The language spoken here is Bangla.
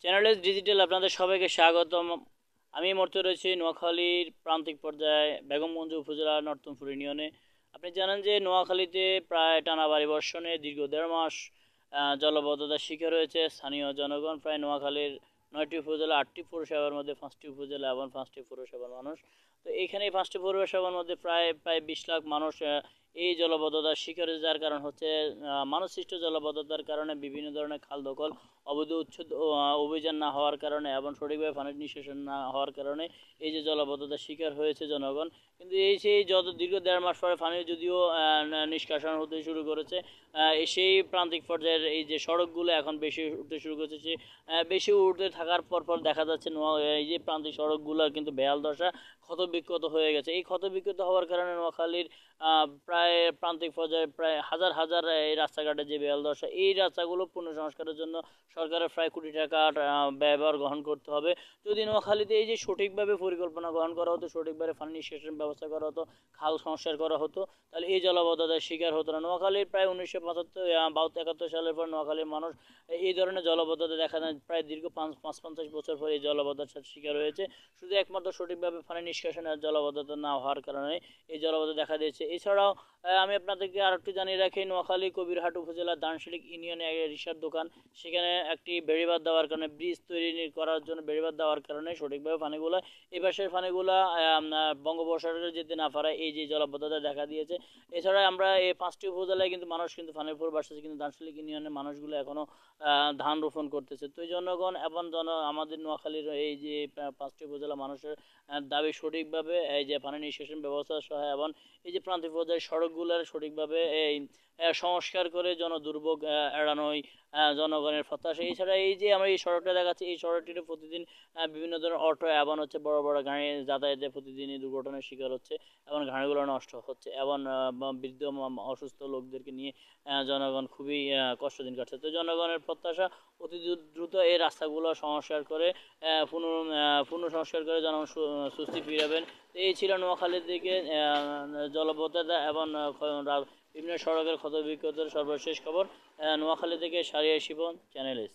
চ্যানেলস ডিজিটাল আপনাদের সবাইকে স্বাগতম। আমি এই মুহূর্তে রয়েছি নোয়াখালীর প্রান্তিক পর্যায়ে বেগমগঞ্জ উপজেলার নর্তনপুর ইউনিয়নে। আপনি জানেন যে নোয়াখালীতে প্রায় টানা ভারী বর্ষণে দীর্ঘ ১.৫ মাস জলবদ্ধতার শিকার হয়েছে স্থানীয় জনগণ। প্রায় নোয়াখালীর ৯টি উপজেলা, ৮টি পৌরসভার মধ্যে 5টি উপজেলা এবং 5টি পৌরসভার মানুষ। তো এইখানে 5টি পৌরসভার মধ্যে প্রায় ২০ লাখ মানুষ এই জলবদ্ধতার শিকার হয়েছে। যার কারণ হচ্ছে মানবসৃষ্ট জলবদ্ধতার কারণে বিভিন্ন ধরনের খাল দখল, অবৈধ উচ্ছেদ অভিযান না হওয়ার কারণে এবং সঠিকভাবে পানি নিষ্কাশন না হওয়ার কারণে এই যে জলাবদ্ধতার শিকার হয়েছে জনগণ। কিন্তু এই সেই যত দীর্ঘ ১.৫ মাস পরে পানি যদিও নিষ্কাশন হতে শুরু করেছে, সেই প্রান্তিক পর্যায়ের এই যে সড়কগুলো এখন বেশি উঠতে শুরু করেছে। সে বেশি উঠতে থাকার পর দেখা যাচ্ছে এই যে প্রান্তিক সড়কগুলোর কিন্তু বেহাল দশা, ক্ষতবিক্ষত হয়ে গেছে। এই ক্ষতবিক্ষত হওয়ার কারণে নোয়াখালীর প্রায় প্রান্তিক পর্যায়ে প্রায় হাজার হাজার এই রাস্তাঘাটের যে বেহাল দশা, এই রাস্তাগুলো পুনঃসংস্কারের জন্য সরকারের প্রায় কোটি টাকার ব্যয়ভার গ্রহণ করতে হবে। যদি নোয়াখালীতে এই যে সঠিকভাবে পরিকল্পনা গ্রহণ করা হতো, সঠিকভাবে পানি নিষ্কাশন ব্যবস্থা করা হতো, খাল সংস্কার করা হতো, তাহলে এই জলাবদ্ধতার শিকার হতো না। নোয়াখালীর প্রায় 1975-72 সালের পর নোয়াখালীর মানুষ এই ধরনের জলাবদ্ধতা দেখা যায় প্রায় দীর্ঘ ৫-৫০ বছর পরে এই জলাবদ্ধতার শিকার হয়েছে। শুধু একমাত্র সঠিকভাবে পানি নিষ্কাশনের জলাবদ্ধতা না হওয়ার কারণে এই জলাবদ্ধতা দেখা দিয়েছে। এছাড়াও আমি আপনাদেরকে আরেকটু জানিয়ে রাখি, নোয়াখালী কবিরহাট উপজেলার দানশিলিক ইউনিয়নে রিক্সার দোকান, সেখানে একটি বেড়িবাঁধ দেওয়ার কারণে, ব্রিজ তৈরি করার জন্য বেড়িবাঁধ দেওয়ার কারণে সঠিকভাবে পানিগুলো এই পাশের পানিগুলা বঙ্গোপসাগরে যেতে না পারায় এই যে জলাবদ্ধতা দেখা দিয়েছে। এছাড়া আমরা এই 5টি উপজেলায় কিন্তু মানুষ কিন্তু পানির উপর বাসতেছে, কিন্তু দানশিলিক ইউনিয়নের মানুষগুলো এখনো ধান রোপণ করতেছে। তো জনগণ এবং আমাদের নোয়াখালীর এই যে 5টি উপজেলা মানুষের দাবি সঠিকভাবে এই যে পানি নিষ্কাশন ব্যবস্থা সহ এবং এই যে প্রান্তিক পর্যায়ের সড়কগুলোর সঠিকভাবে এই সংস্কার করে জনদুর্ভোগ এড়ানোই জনগণের প্রত্যাশা। এছাড়া এই যে আমরা এই সড়কটা দেখাচ্ছি, এই সড়কটিতে প্রতিদিন বিভিন্ন ধরনের অটো এবং হচ্ছে বড় বড় গাড়ি যাতায়াতে প্রতিদিনই দুর্ঘটনার শিকার হচ্ছে এবং গাড়িগুলো নষ্ট হচ্ছে এবং বৃদ্ধ অসুস্থ লোকদেরকে নিয়ে জনগণ খুবই কষ্টদিন কাটছে। তো জনগণের প্রত্যাশা অতি দ্রুত এই রাস্তাগুলো সংস্কার করে পুনঃসংস্কার করে জনগণ সুস্থি ফিরাবেন। তো এই ছিল নোয়াখালীর দিকে জলবদ্ধতা এবং বিভিন্ন সড়কের ক্ষতবিক্ষতের সর্বশেষ খবর। নোয়াখালী থেকে শাহরিয়ার শিপন, চ্যানেল এস।